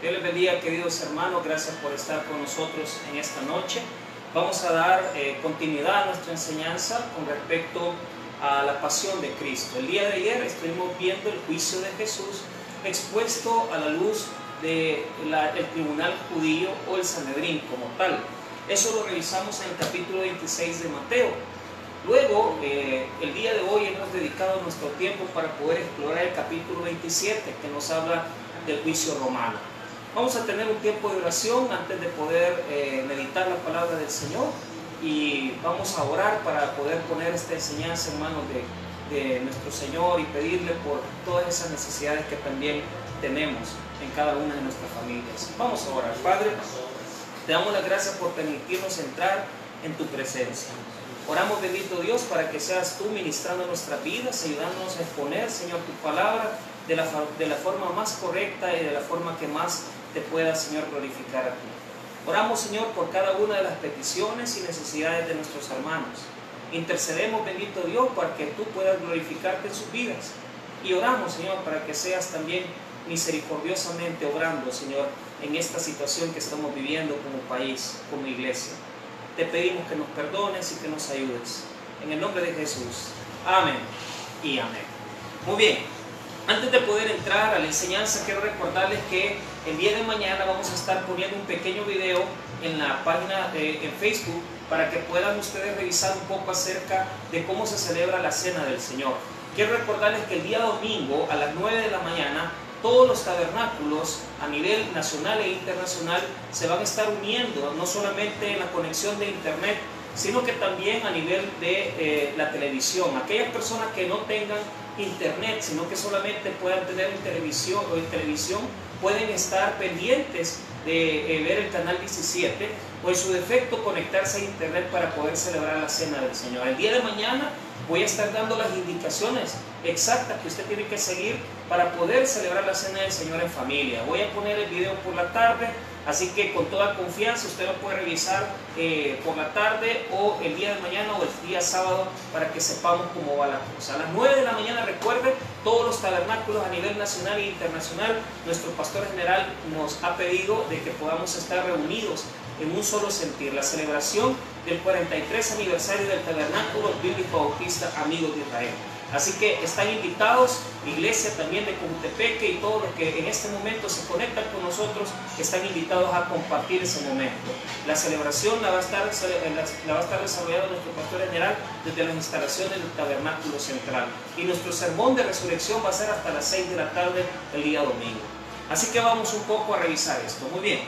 Dios les bendiga, queridos hermanos, gracias por estar con nosotros en esta noche. Vamos a dar continuidad a nuestra enseñanza con respecto a la pasión de Cristo. El día de ayer estuvimos viendo el juicio de Jesús expuesto a la luz del tribunal judío o el Sanedrín como tal. Eso lo revisamos en el capítulo 26 de Mateo. Luego, el día de hoy hemos dedicado nuestro tiempo para poder explorar el capítulo 27 que nos habla del juicio romano. Vamos a tener un tiempo de oración antes de poder meditar la palabra del Señor y vamos a orar para poder poner esta enseñanza en manos de nuestro Señor y pedirle por todas esas necesidades que también tenemos en cada una de nuestras familias. Vamos a orar. Padre, te damos las gracias por permitirnos entrar en tu presencia. Oramos, bendito Dios, para que seas tú ministrando nuestras vidas, ayudándonos a exponer, Señor, tu palabra de la forma más correcta y de la forma que más te pueda, Señor, glorificar a ti. Oramos, Señor, por cada una de las peticiones y necesidades de nuestros hermanos. Intercedemos, bendito Dios, para que tú puedas glorificarte en sus vidas. Y oramos, Señor, para que seas también misericordiosamente obrando, Señor, en esta situación que estamos viviendo como país, como iglesia. Te pedimos que nos perdones y que nos ayudes. En el nombre de Jesús. Amén y amén. Muy bien. Antes de poder entrar a la enseñanza, quiero recordarles que el día de mañana vamos a estar poniendo un pequeño video en la página en Facebook para que puedan ustedes revisar un poco acerca de cómo se celebra la Cena del Señor. Quiero recordarles que el día domingo a las 9 de la mañana todos los tabernáculos a nivel nacional e internacional se van a estar uniendo, no solamente en la conexión de internet, sino que también a nivel de la televisión. Aquellas personas que no tengan internet, sino que solamente puedan tener televisión, pueden estar pendientes de ver el canal 17 o en su defecto conectarse a internet para poder celebrar la Cena del Señor. El día de mañana voy a estar dando las indicaciones exactas que usted tiene que seguir para poder celebrar la Cena del Señor en familia. Voy a poner el video por la tarde, así que con toda confianza usted lo puede revisar por la tarde o el día de mañana o el día sábado para que sepamos cómo va la cosa. A las 9 de la mañana, recuerde, todos los tabernáculos a nivel nacional e internacional, nuestro pastor general nos ha pedido de que podamos estar reunidos en un solo sentir, la celebración del 43 aniversario del Tabernáculo Bíblico Bautista Amigos de Israel. Así que están invitados, iglesia también de Cojutepeque y todos los que en este momento se conectan con nosotros, están invitados a compartir ese momento. La celebración la va a estar desarrollando nuestro pastor general desde las instalaciones del Tabernáculo Central. Y nuestro sermón de resurrección va a ser hasta las 6 de la tarde el día domingo. Así que vamos un poco a revisar esto. Muy bien.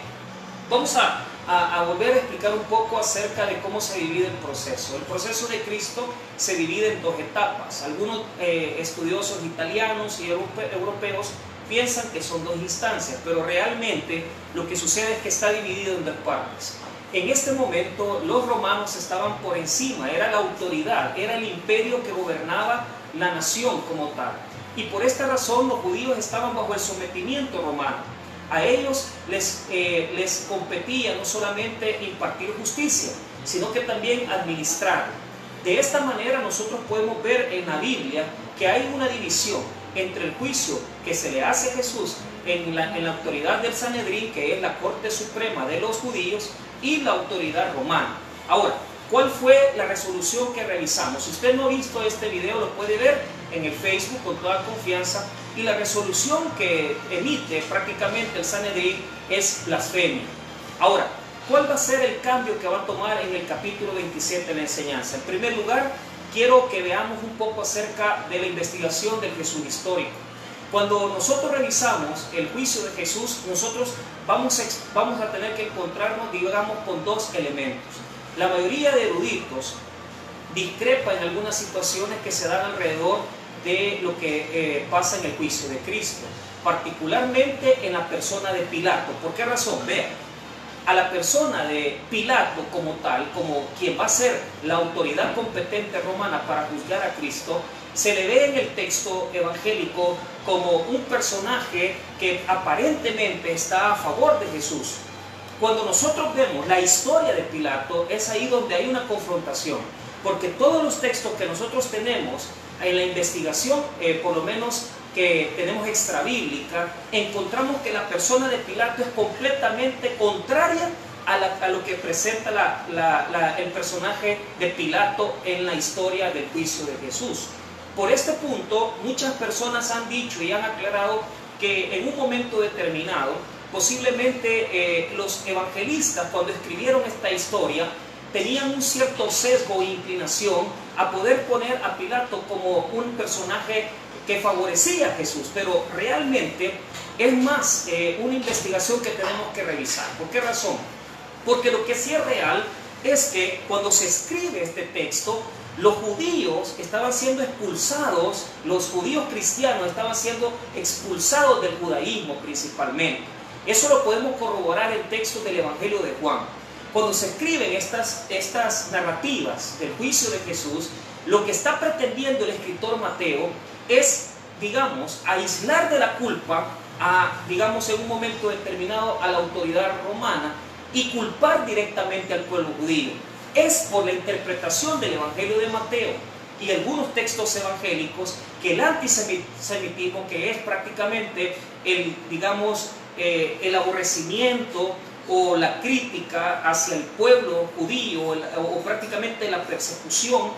Vamos a volver a explicar un poco acerca de cómo se divide el proceso. El proceso de Cristo se divide en dos etapas. Algunos estudiosos italianos y europeos piensan que son dos instancias, pero realmente lo que sucede es que está dividido en dos partes. En este momento los romanos estaban por encima, era la autoridad, era el imperio que gobernaba la nación como tal. Y por esta razón los judíos estaban bajo el sometimiento romano. A ellos les competía no solamente impartir justicia, sino que también administrar. De esta manera nosotros podemos ver en la Biblia que hay una división entre el juicio que se le hace a Jesús en la autoridad del Sanedrín, que es la corte suprema de los judíos, y la autoridad romana. Ahora, ¿cuál fue la resolución que revisamos? Si usted no ha visto este video, lo puede ver en el Facebook con toda confianza. Y la resolución que emite prácticamente el Sanedrín es blasfemia. Ahora, ¿cuál va a ser el cambio que va a tomar en el capítulo 27 de la enseñanza? En primer lugar, quiero que veamos un poco acerca de la investigación del Jesús histórico. Cuando nosotros revisamos el juicio de Jesús, nosotros vamos a tener que encontrarnos, digamos, con dos elementos. La mayoría de eruditos discrepa en algunas situaciones que se dan alrededor de lo que pasa en el juicio de Cristo, particularmente en la persona de Pilato. ¿Por qué razón? Vean, a la persona de Pilato como tal, como quien va a ser la autoridad competente romana para juzgar a Cristo, se le ve en el texto evangélico como un personaje que aparentemente está a favor de Jesús. Cuando nosotros vemos la historia de Pilato, es ahí donde hay una confrontación, porque todos los textos que nosotros tenemos en la investigación, por lo menos que tenemos extra bíblica, encontramos que la persona de Pilato es completamente contraria a lo que presenta el personaje de Pilato en la historia del juicio de Jesús. Por este punto, muchas personas han dicho y han aclarado que en un momento determinado, posiblemente los evangelistas, cuando escribieron esta historia, tenían un cierto sesgo e inclinación a poder poner a Pilato como un personaje que favorecía a Jesús, pero realmente es más una investigación que tenemos que revisar. ¿Por qué razón? Porque lo que sí es real es que cuando se escribe este texto, los judíos estaban siendo expulsados, los judíos cristianos estaban siendo expulsados del judaísmo principalmente. Eso lo podemos corroborar en textos del Evangelio de Juan. Cuando se escriben estas narrativas del juicio de Jesús, lo que está pretendiendo el escritor Mateo es, digamos, aislar de la culpa digamos, en un momento determinado a la autoridad romana y culpar directamente al pueblo judío. Es por la interpretación del Evangelio de Mateo y algunos textos evangélicos que el antisemitismo, que es prácticamente el aborrecimiento o la crítica hacia el pueblo judío o prácticamente la persecución,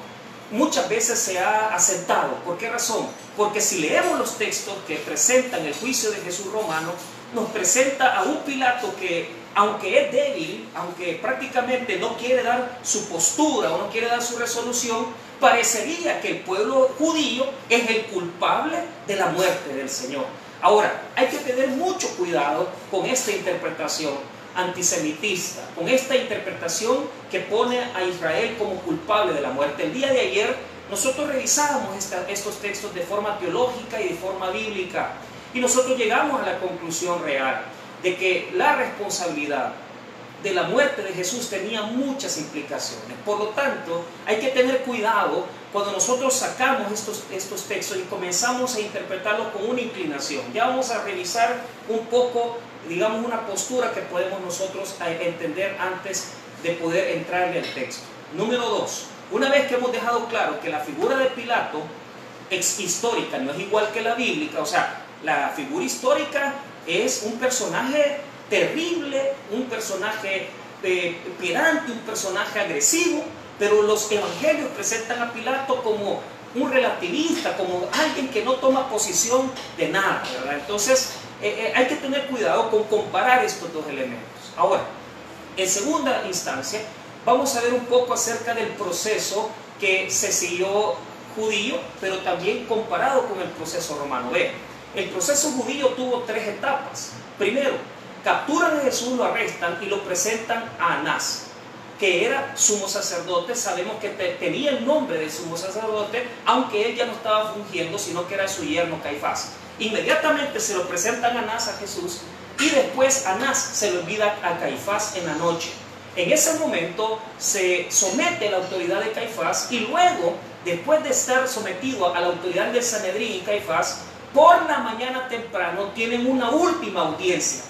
muchas veces se ha asentado. ¿Por qué razón? Porque si leemos los textos que presentan el juicio de Jesús romano, nos presenta a un Pilato que, aunque es débil, aunque prácticamente no quiere dar su postura o no quiere dar su resolución, parecería que el pueblo judío es el culpable de la muerte del Señor. Ahora, hay que tener mucho cuidado con esta interpretación antisemitista, con esta interpretación que pone a Israel como culpable de la muerte. El día de ayer nosotros revisábamos estos textos de forma teológica y de forma bíblica, y nosotros llegamos a la conclusión real de que la responsabilidad de la muerte de Jesús tenía muchas implicaciones. Por lo tanto, hay que tener cuidado cuando nosotros sacamos estos textos y comenzamos a interpretarlos con una inclinación. Ya vamos a revisar un poco, digamos, una postura que podemos nosotros entender antes de poder entrarle al texto. Número 2, una vez que hemos dejado claro que la figura de Pilato es histórica, no es igual que la bíblica, o sea, la figura histórica es un personaje terrible, un personaje pirante, un personaje agresivo, pero los evangelios presentan a Pilato como un relativista, como alguien que no toma posición de nada, ¿verdad? Entonces, hay que tener cuidado con comparar estos dos elementos. Ahora, en segunda instancia, vamos a ver un poco acerca del proceso que se siguió judío, pero también comparado con el proceso romano. Ve, el proceso judío tuvo 3 etapas. Primero, capturan a Jesús, lo arrestan y lo presentan a Anás, que era sumo sacerdote. Sabemos que tenía el nombre de sumo sacerdote, aunque él ya no estaba fungiendo, sino que era su yerno Caifás. Inmediatamente se lo presentan a Anás a Jesús, y después Anás se lo envía a Caifás en la noche. En ese momento se somete a la autoridad de Caifás, y luego, después de estar sometido a la autoridad del Sanedrín y Caifás, por la mañana temprano tienen una última audiencia.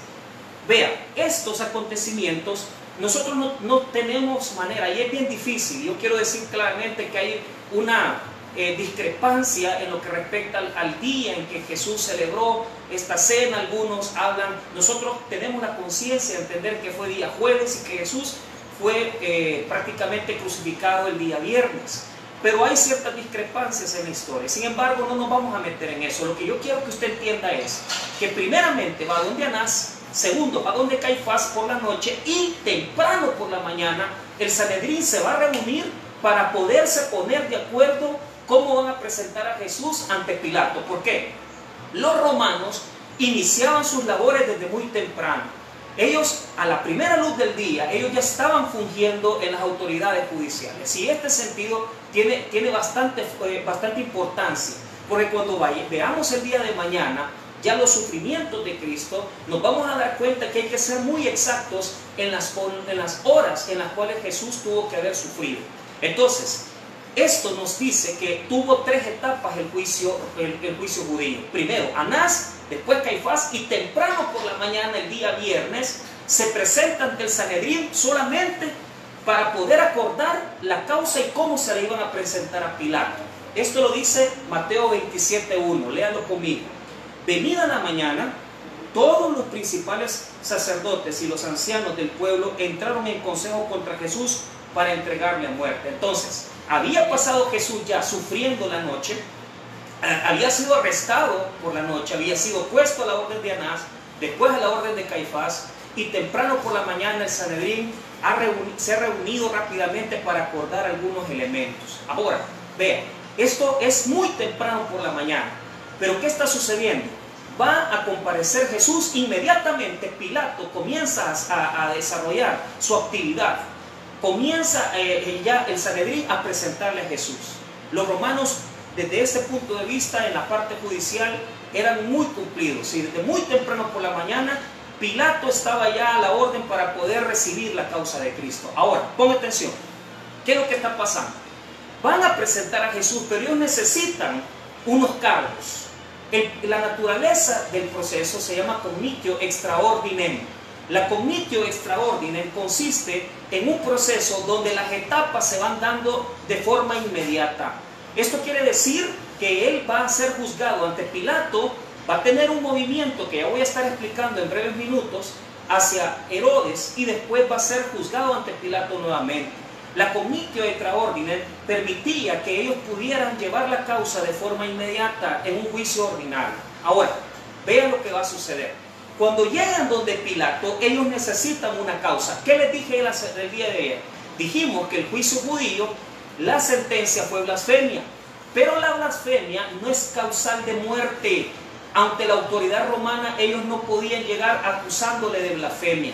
Vea, estos acontecimientos nosotros no tenemos manera, y es bien difícil. Yo quiero decir claramente que hay una discrepancia en lo que respecta al día en que Jesús celebró esta cena. Algunos hablan, nosotros tenemos la conciencia de entender que fue día jueves y que Jesús fue prácticamente crucificado el día viernes. Pero hay ciertas discrepancias en la historia. Sin embargo, no nos vamos a meter en eso. Lo que yo quiero que usted entienda es que primeramente va donde Anás, segundo va donde Caifás por la noche, y temprano por la mañana el Sanedrín se va a reunir para poderse poner de acuerdo cómo van a presentar a Jesús ante Pilato. ¿Por qué? Los romanos iniciaban sus labores desde muy temprano. Ellos, a la primera luz del día, ellos ya estaban fungiendo en las autoridades judiciales. Y este sentido tiene bastante importancia, porque cuando veamos el día de mañana ya los sufrimientos de Cristo, nos vamos a dar cuenta que hay que ser muy exactos en las horas en las cuales Jesús tuvo que haber sufrido. Entonces, esto nos dice que tuvo 3 etapas el juicio judío. Primero Anás, después Caifás, y temprano por la mañana, el día viernes, se presenta ante el Sanedrín solamente para poder acordar la causa y cómo se le iban a presentar a Pilato. Esto lo dice Mateo 27:1, léanlo conmigo. Venida la mañana, todos los principales sacerdotes y los ancianos del pueblo entraron en consejo contra Jesús para entregarle a muerte. Entonces, había pasado Jesús ya sufriendo la noche, había sido arrestado por la noche, había sido puesto a la orden de Anás, después a la orden de Caifás, y temprano por la mañana el Sanedrín se ha reunido rápidamente para acordar algunos elementos. Ahora, vean, esto es muy temprano por la mañana, pero ¿qué está sucediendo? Va a comparecer Jesús, inmediatamente Pilato comienza a desarrollar su actividad, comienza ya el Sanedrín a presentarle a Jesús. Los romanos, desde este punto de vista, en la parte judicial, eran muy cumplidos, y desde muy temprano por la mañana, Pilato estaba ya a la orden para poder recibir la causa de Cristo. Ahora, ponga atención, ¿qué es lo que está pasando? Van a presentar a Jesús, pero ellos necesitan unos cargos. La naturaleza del proceso se llama cognitio extra ordinem. La cognitio extra ordinem consiste en un proceso donde las etapas se van dando de forma inmediata. Esto quiere decir que él va a ser juzgado ante Pilato, va a tener un movimiento que ya voy a estar explicando en breves minutos hacia Herodes, y después va a ser juzgado ante Pilato nuevamente. La cognitio extra ordinem permitía que ellos pudieran llevar la causa de forma inmediata en un juicio ordinario. Ahora, vean lo que va a suceder. Cuando llegan donde Pilato, ellos necesitan una causa. ¿Qué les dije el día de ayer? Dijimos que el juicio judío, la sentencia fue blasfemia, pero la blasfemia no es causal de muerte. Ante la autoridad romana, ellos no podían llegar acusándole de blasfemia.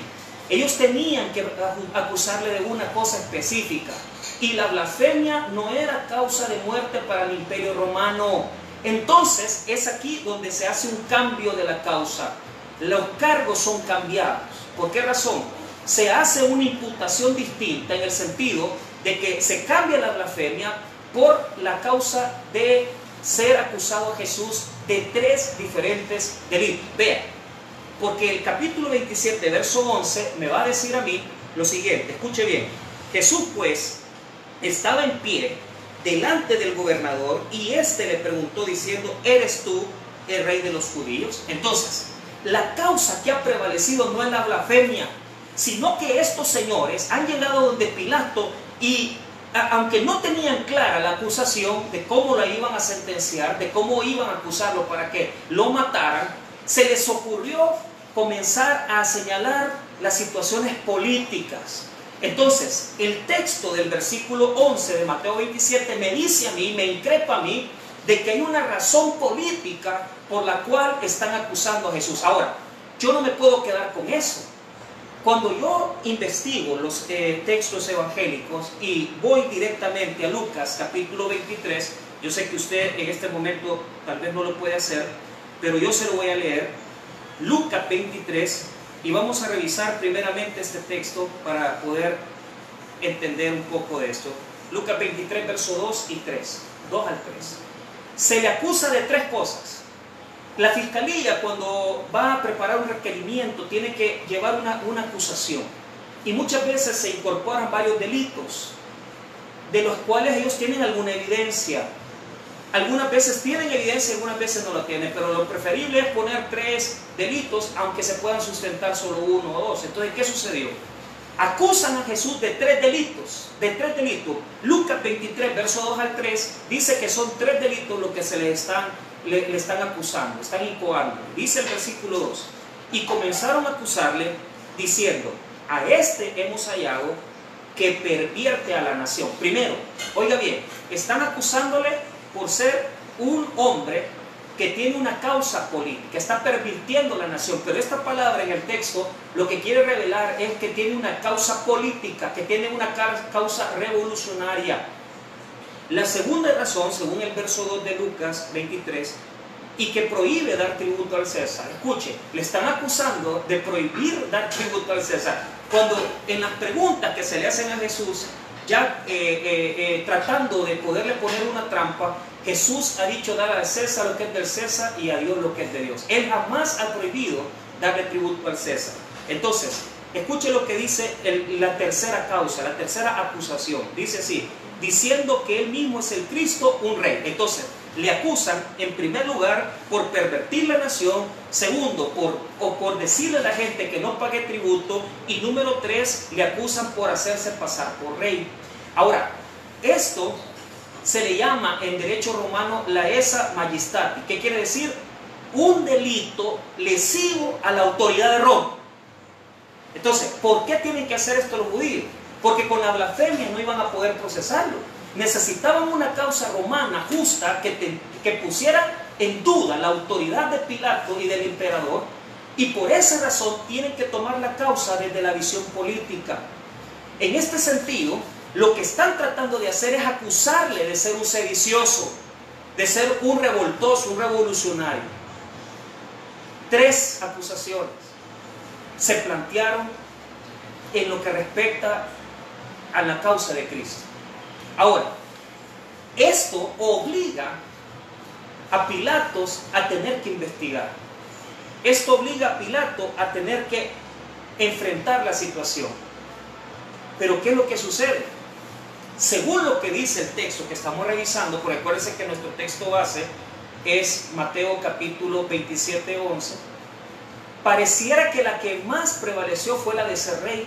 Ellos tenían que acusarle de una cosa específica, y la blasfemia no era causa de muerte para el imperio romano. Entonces es aquí donde se hace un cambio de la causa. Los cargos son cambiados. ¿Por qué razón? Se hace una imputación distinta, en el sentido de que se cambia la blasfemia por la causa de ser acusado a Jesús de 3 diferentes delitos. Vean, porque el capítulo 27, verso 11, me va a decir a mí lo siguiente. Escuche bien. Jesús, pues, estaba en pie delante del gobernador, y éste le preguntó diciendo: ¿eres tú el rey de los judíos? Entonces, la causa que ha prevalecido no es la blasfemia, sino que estos señores han llegado donde Pilato, y aunque no tenían clara la acusación de cómo la iban a sentenciar, de cómo iban a acusarlo para que lo mataran, se les ocurrió comenzar a señalar las situaciones políticas. Entonces, el texto del versículo 11 de Mateo 27 me dice a mí, me increpa a mí, de que hay una razón política por la cual están acusando a Jesús. Ahora, yo no me puedo quedar con eso. Cuando yo investigo los textos evangélicos y voy directamente a Lucas capítulo 23, yo sé que usted en este momento tal vez no lo puede hacer, pero yo se lo voy a leer. Lucas 23, y vamos a revisar primeramente este texto para poder entender un poco de esto. Lucas 23, versos 2 y 3, 2 al 3. Se le acusa de 3 cosas. La fiscalía, cuando va a preparar un requerimiento, tiene que llevar una acusación, y muchas veces se incorporan varios delitos de los cuales ellos tienen alguna evidencia. Algunas veces tienen evidencia, algunas veces no la tienen, pero lo preferible es poner 3 delitos, aunque se puedan sustentar solo 1 o 2. Entonces, ¿qué sucedió? Acusan a Jesús de 3 delitos, Lucas 23, verso 2 al 3, dice que son 3 delitos los que se le están acusando, están incoando. Dice el versículo 2: y comenzaron a acusarle diciendo: a este hemos hallado que pervierte a la nación. Primero, oiga bien, están acusándole por ser un hombre que tiene una causa política, está pervirtiendo la nación. Pero esta palabra en el texto lo que quiere revelar es que tiene una causa política, que tiene una causa revolucionaria. La segunda razón, según el verso 2 de Lucas 23, y que prohíbe dar tributo al César. Escuche, le están acusando de prohibir dar tributo al César, cuando en las preguntas que se le hacen a Jesús, ya tratando de poderle poner una trampa, Jesús ha dicho: dar al César lo que es del César y a Dios lo que es de Dios. Él jamás ha prohibido darle tributo al César. Entonces, escuche lo que dice la tercera causa, la tercera acusación. Dice así: diciendo que él mismo es el Cristo, un rey. Entonces, le acusan en primer lugar por pervertir la nación, segundo por decirle a la gente que no pague tributo, y número 3, le acusan por hacerse pasar por rey. Ahora, esto se le llama en derecho romano laesa majestati. ¿Qué quiere decir? Un delito lesivo a la autoridad de Roma. Entonces, ¿por qué tienen que hacer esto los judíos? Porque con la blasfemia no iban a poder procesarlo. Necesitaban una causa romana justa que pusiera en duda la autoridad de Pilato y del emperador, y por esa razón tienen que tomar la causa desde la visión política. En este sentido, lo que están tratando de hacer es acusarle de ser un sedicioso, de ser un revoltoso, un revolucionario. 3 acusaciones se plantearon en lo que respecta a la causa de Cristo. Ahora, esto obliga a Pilatos a tener que investigar. Esto obliga a Pilato a tener que enfrentar la situación. Pero ¿qué es lo que sucede? Según lo que dice el texto que estamos revisando, porque acuérdense que nuestro texto base es Mateo capítulo 27, 11, pareciera que la que más prevaleció fue la de ser rey.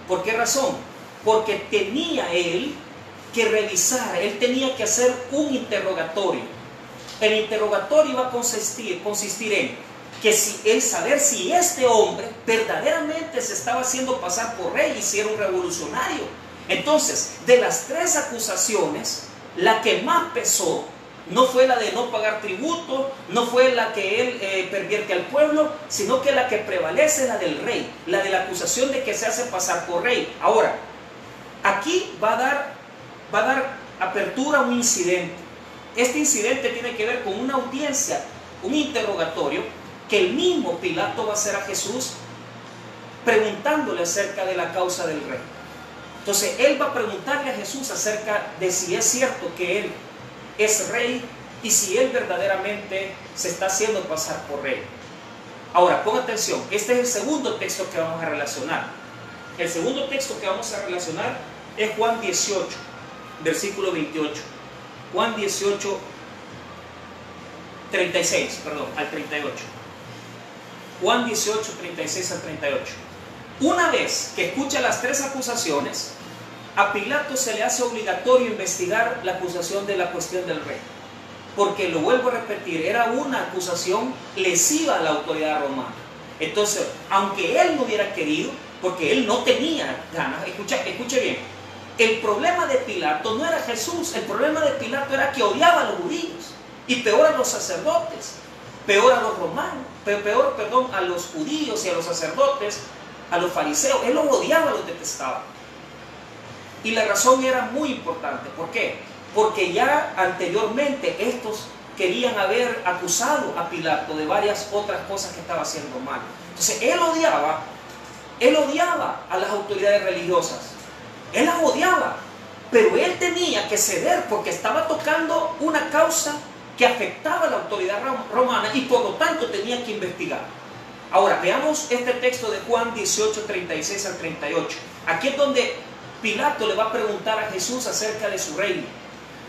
¿Por qué razón? Porque tenía él que revisar, él tenía que hacer un interrogatorio. El interrogatorio iba a consistir en saber si este hombre verdaderamente se estaba haciendo pasar por rey y si era un revolucionario. Entonces, de las 3 acusaciones, la que más pesó no fue la de no pagar tributo, no fue la que él pervierte al pueblo, sino que la que prevalece es la del rey, la de la acusación de que se hace pasar por rey. Ahora, aquí va a dar apertura a un incidente. Este incidente tiene que ver con una audiencia, un interrogatorio que el mismo Pilato va a hacer a Jesús, preguntándole acerca de la causa del rey. Entonces él va a preguntarle a Jesús acerca de si es cierto que él es rey y si él verdaderamente se está haciendo pasar por rey. Ahora, pon atención, este es el segundo texto que vamos a relacionar. El segundo texto que vamos a relacionar es Juan 18, versículo 28. Juan 18, 36, perdón, al 38. Juan 18, 36 al 38. Una vez que escucha las 3 acusaciones, a Pilato se le hace obligatorio investigar la acusación de la cuestión del rey. Porque, lo vuelvo a repetir, era una acusación lesiva a la autoridad romana. Entonces, aunque él no hubiera querido, porque él no tenía ganas, escuche bien, el problema de Pilato no era Jesús, el problema de Pilato era que odiaba a los judíos, y peor a los sacerdotes, peor a los romanos, peor a los judíos y a los sacerdotes, a los fariseos. Él los odiaba, los detestaba. Y la razón era muy importante. ¿Por qué? Porque ya anteriormente estos querían haber acusado a Pilato de varias otras cosas que estaba haciendo mal. Entonces él odiaba a las autoridades religiosas. Él las odiaba, pero él tenía que ceder porque estaba tocando una causa que afectaba a la autoridad romana y por lo tanto tenía que investigar. Ahora, veamos este texto de Juan 18, 36 al 38. Aquí es donde Pilato le va a preguntar a Jesús acerca de su reino.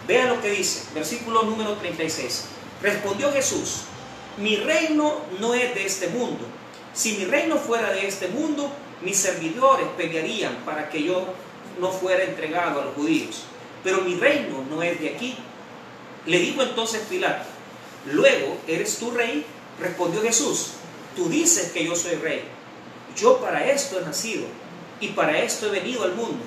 Vean lo que dice, versículo número 36. Respondió Jesús: mi reino no es de este mundo. Si mi reino fuera de este mundo, mis servidores pelearían para que yo no fuera entregado a los judíos. Pero mi reino no es de aquí. Le dijo entonces Pilato: luego, ¿eres tú rey? Respondió Jesús: tú dices que yo soy rey. Yo para esto he nacido y para esto he venido al mundo,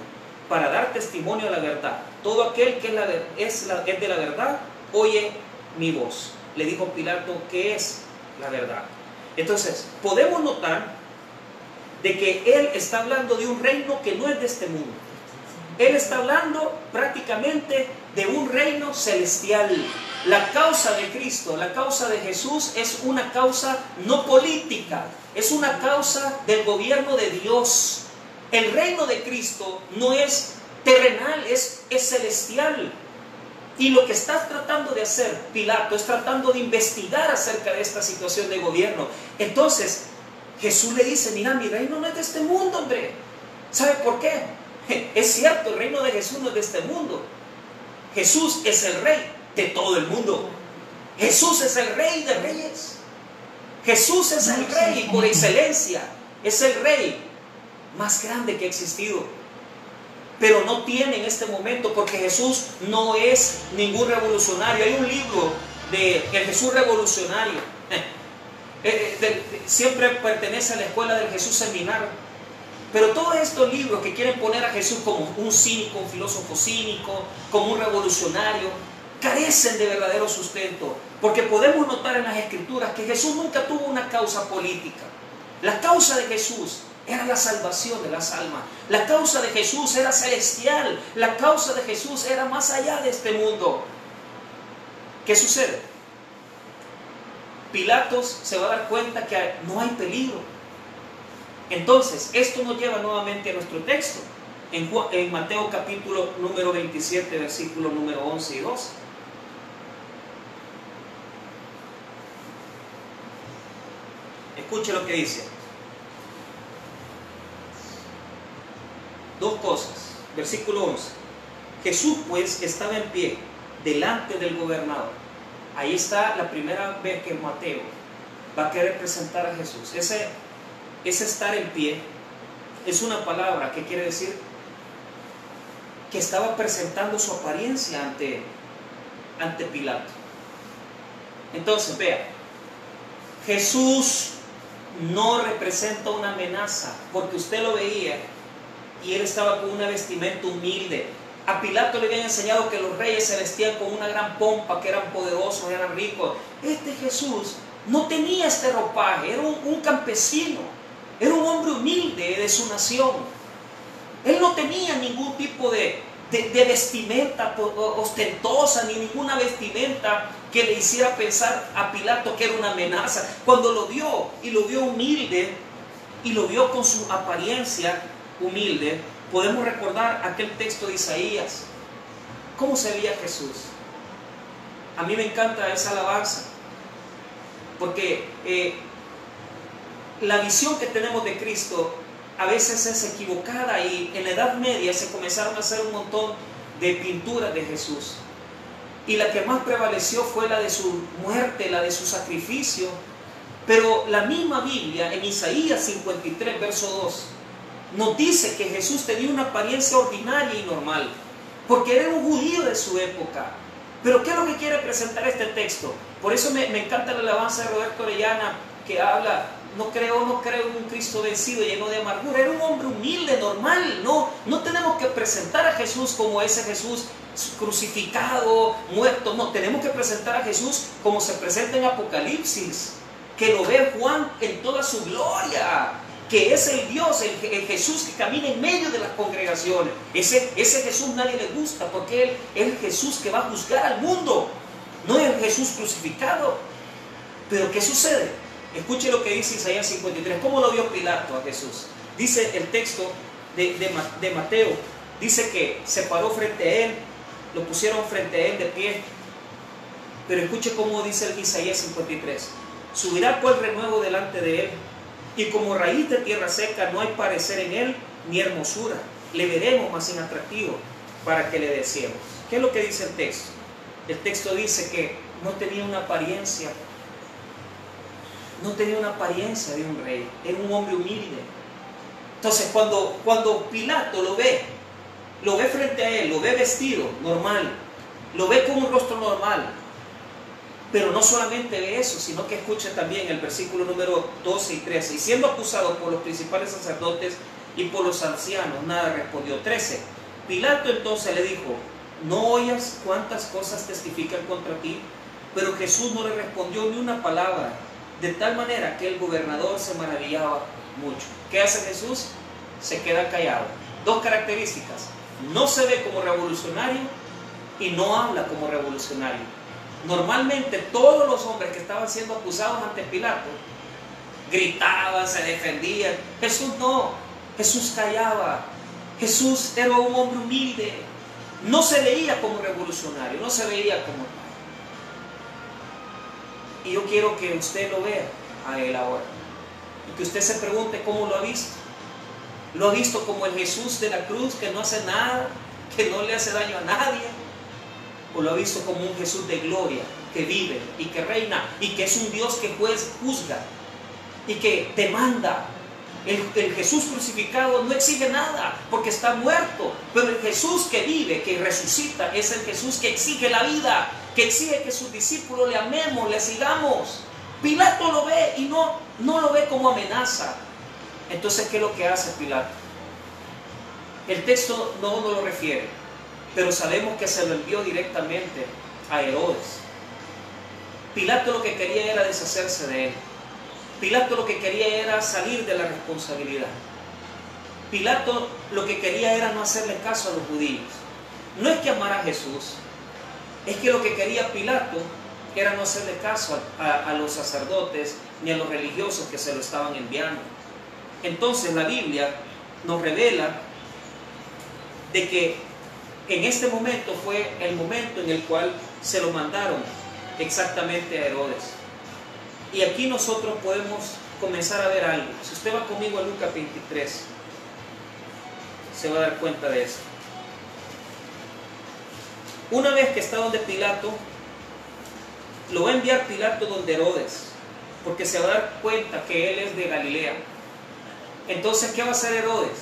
para dar testimonio a la verdad. Todo aquel que es de la verdad, oye mi voz. Le dijo Pilato: ¿qué es la verdad? Entonces, podemos notar de que él está hablando de un reino que no es de este mundo. Él está hablando prácticamente de un reino celestial. La causa de Cristo, la causa de Jesús es una causa no política, es una causa del gobierno de Dios. El reino de Cristo no es terrenal, es celestial. Y lo que está tratando de hacer Pilato es tratando de investigar acerca de esta situación de gobierno. Entonces Jesús le dice: mira, mi reino no es de este mundo, hombre. ¿Sabe por qué? Es cierto, el reino de Jesús no es de este mundo. Jesús es el rey de todo el mundo. Jesús es el Rey de Reyes. Jesús es el Rey por excelencia. Es el Rey más grande que ha existido. Pero no tiene en este momento, porque Jesús no es ningún revolucionario. Hay un libro de El Jesús Revolucionario. Siempre pertenece a la escuela del Jesús Seminario. Pero todos estos libros que quieren poner a Jesús como un cínico, un filósofo cínico, como un revolucionario, carecen de verdadero sustento. Porque podemos notar en las Escrituras que Jesús nunca tuvo una causa política. La causa de Jesús era la salvación de las almas. La causa de Jesús era celestial. La causa de Jesús era más allá de este mundo. ¿Qué sucede? Pilatos se va a dar cuenta que no hay peligro. Entonces, esto nos lleva nuevamente a nuestro texto. En Mateo capítulo número 27, versículo número 11 y 12. Escuche lo que dice. Dos cosas. Versículo 11. Jesús pues estaba en pie delante del gobernador. Ahí está la primera vez que Mateo va a querer presentar a Jesús. Ese estar en pie es una palabra que quiere decir que estaba presentando su apariencia ante Pilato. Entonces, vea, Jesús no representa una amenaza, porque usted lo veía y él estaba con una vestimenta humilde. A Pilato le habían enseñado que los reyes se vestían con una gran pompa, que eran poderosos, eran ricos. Este Jesús no tenía este ropaje, era un campesino, era un hombre humilde de su nación. Él no tenía ningún tipo de vestimenta ostentosa, ni ninguna vestimenta que le hiciera pensar a Pilato que era una amenaza. Cuando lo vio, y lo vio humilde, y lo vio con su apariencia humilde, podemos recordar aquel texto de Isaías. ¿Cómo se veía Jesús? A mí me encanta esa alabanza, porque la visión que tenemos de Cristo a veces es equivocada, y en la Edad Media se comenzaron a hacer un montón de pinturas de Jesús, y la que más prevaleció fue la de su muerte, la de su sacrificio. Pero la misma Biblia en Isaías 53 verso 2 nos dice que Jesús tenía una apariencia ordinaria y normal, porque era un judío de su época. Pero ¿qué es lo que quiere presentar este texto? Por eso me encanta la alabanza de Roberto Orellana, que habla: no creo en un Cristo vencido, lleno de amargura. Era un hombre humilde, normal. No tenemos que presentar a Jesús como ese Jesús crucificado, muerto. No, tenemos que presentar a Jesús como se presenta en Apocalipsis, que lo ve Juan en toda su gloria, que es el Dios, el Jesús que camina en medio de las congregaciones. Ese Jesús nadie le gusta, porque Él es el Jesús que va a juzgar al mundo, no es el Jesús crucificado. Pero ¿qué sucede? Escuche lo que dice Isaías 53. ¿Cómo lo vio Pilato a Jesús? Dice el texto de Mateo, dice que se paró frente a él, lo pusieron frente a él de pie. Pero escuche cómo dice el Isaías 53. Subirá pues renuevo delante de él, y como raíz de tierra seca no hay parecer en él, ni hermosura. Le veremos más inatractivo para que le deseemos. ¿Qué es lo que dice el texto? El texto dice que no tenía una apariencia de un rey, era un hombre humilde. Entonces cuando Pilato lo ve frente a él, lo ve vestido normal, lo ve con un rostro normal. Pero no solamente ve eso, sino que escuche también el versículo número 12 y 13. Y siendo acusado por los principales sacerdotes y por los ancianos, nada respondió. 13. Pilato entonces le dijo: ¿no oyas cuántas cosas testifican contra ti? Pero Jesús no le respondió ni una palabra, de tal manera que el gobernador se maravillaba mucho. ¿Qué hace Jesús? Se queda callado. Dos características: no se ve como revolucionario y no habla como revolucionario. Normalmente todos los hombres que estaban siendo acusados ante Pilato gritaban, se defendían. Jesús no, Jesús callaba. Jesús era un hombre humilde, no se veía como revolucionario, no se veía como tal. Y yo quiero que usted lo vea a él ahora, y que usted se pregunte cómo lo ha visto. ¿Lo ha visto como el Jesús de la cruz, que no hace nada, que no le hace daño a nadie? ¿O lo ha visto como un Jesús de gloria, que vive y que reina y que es un Dios que juzga y que demanda. El Jesús crucificado no exige nada porque está muerto, pero el Jesús que vive, que resucita, es el Jesús que exige la vida, que exige que sus discípulos le amemos, le sigamos. Pilato lo ve y no lo ve como amenaza. Entonces, ¿qué es lo que hace Pilato? El texto no nos lo refiere, pero sabemos que se lo envió directamente a Herodes. Pilato lo que quería era deshacerse de él. Pilato lo que quería era salir de la responsabilidad. Pilato lo que quería era no hacerle caso a los judíos. No es que amara a Jesús, es que lo que quería Pilato era no hacerle caso a los sacerdotes ni a los religiosos que se lo estaban enviando. Entonces la Biblia nos revela de que en este momento fue el momento en el cual se lo mandaron exactamente a Herodes. Y aquí nosotros podemos comenzar a ver algo. Si usted va conmigo a Lucas 23, se va a dar cuenta de eso. Una vez que está donde Pilato, lo va a enviar Pilato donde Herodes, porque se va a dar cuenta que él es de Galilea. Entonces, ¿qué va a hacer Herodes?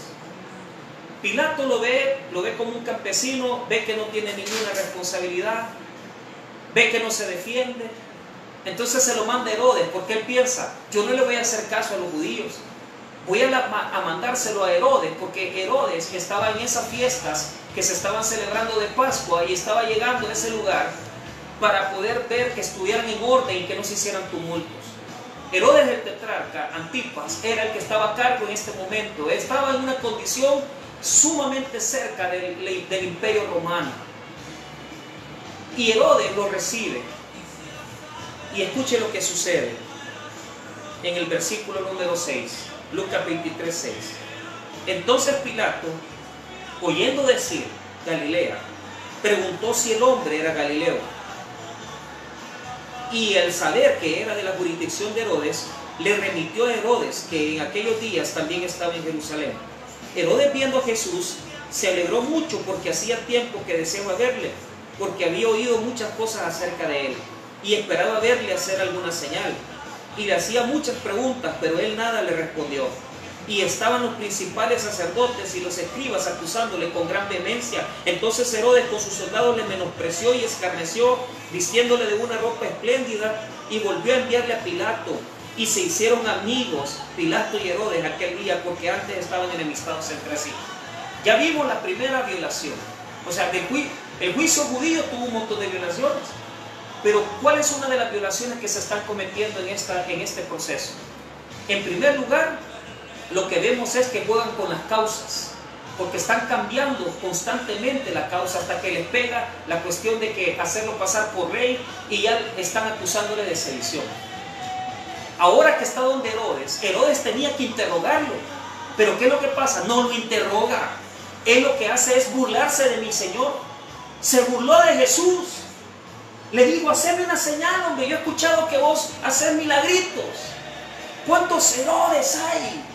Pilato lo ve como un campesino, ve que no tiene ninguna responsabilidad, ve que no se defiende. Entonces se lo manda a Herodes, porque él piensa, yo no le voy a hacer caso a los judíos, voy a mandárselo a Herodes, porque Herodes estaba en esas fiestas que se estaban celebrando de Pascua y estaba llegando a ese lugar para poder ver que estuvieran en orden y que no se hicieran tumultos. Herodes el tetrarca, Antipas, era el que estaba a cargo en este momento. Estaba en una condición sumamente cerca del imperio romano. Y Herodes lo recibe. Y escuche lo que sucede en el versículo número 6, Lucas 23, 6. Entonces Pilato, oyendo decir Galilea, preguntó si el hombre era Galileo. Y al saber que era de la jurisdicción de Herodes, le remitió a Herodes, que en aquellos días también estaba en Jerusalén. Herodes, viendo a Jesús, se alegró mucho porque hacía tiempo que deseaba verle, porque había oído muchas cosas acerca de él y esperaba verle hacer alguna señal. Y le hacía muchas preguntas, pero él nada le respondió. Y estaban los principales sacerdotes y los escribas acusándole con gran vehemencia. Entonces Herodes con sus soldados le menospreció y escarneció, vistiéndole de una ropa espléndida, y volvió a enviarle a Pilato. Y se hicieron amigos Pilato y Herodes aquel día, porque antes estaban enemistados entre sí. Ya vimos la primera violación. O sea, el juicio judío tuvo un montón de violaciones. Pero ¿cuál es una de las violaciones que se están cometiendo en este proceso? En primer lugar, lo que vemos es que juegan con las causas, porque están cambiando constantemente la causa hasta que les pega la cuestión de que hacerlo pasar por rey y ya están acusándole de sedición. Ahora que está donde Herodes tenía que interrogarlo, pero ¿qué es lo que pasa? No lo interroga. Él lo que hace es burlarse de mi Señor. Se burló de Jesús. Le digo, haceme una señal, hombre, yo he escuchado que vos haces milagritos. ¿Cuántos Herodes hay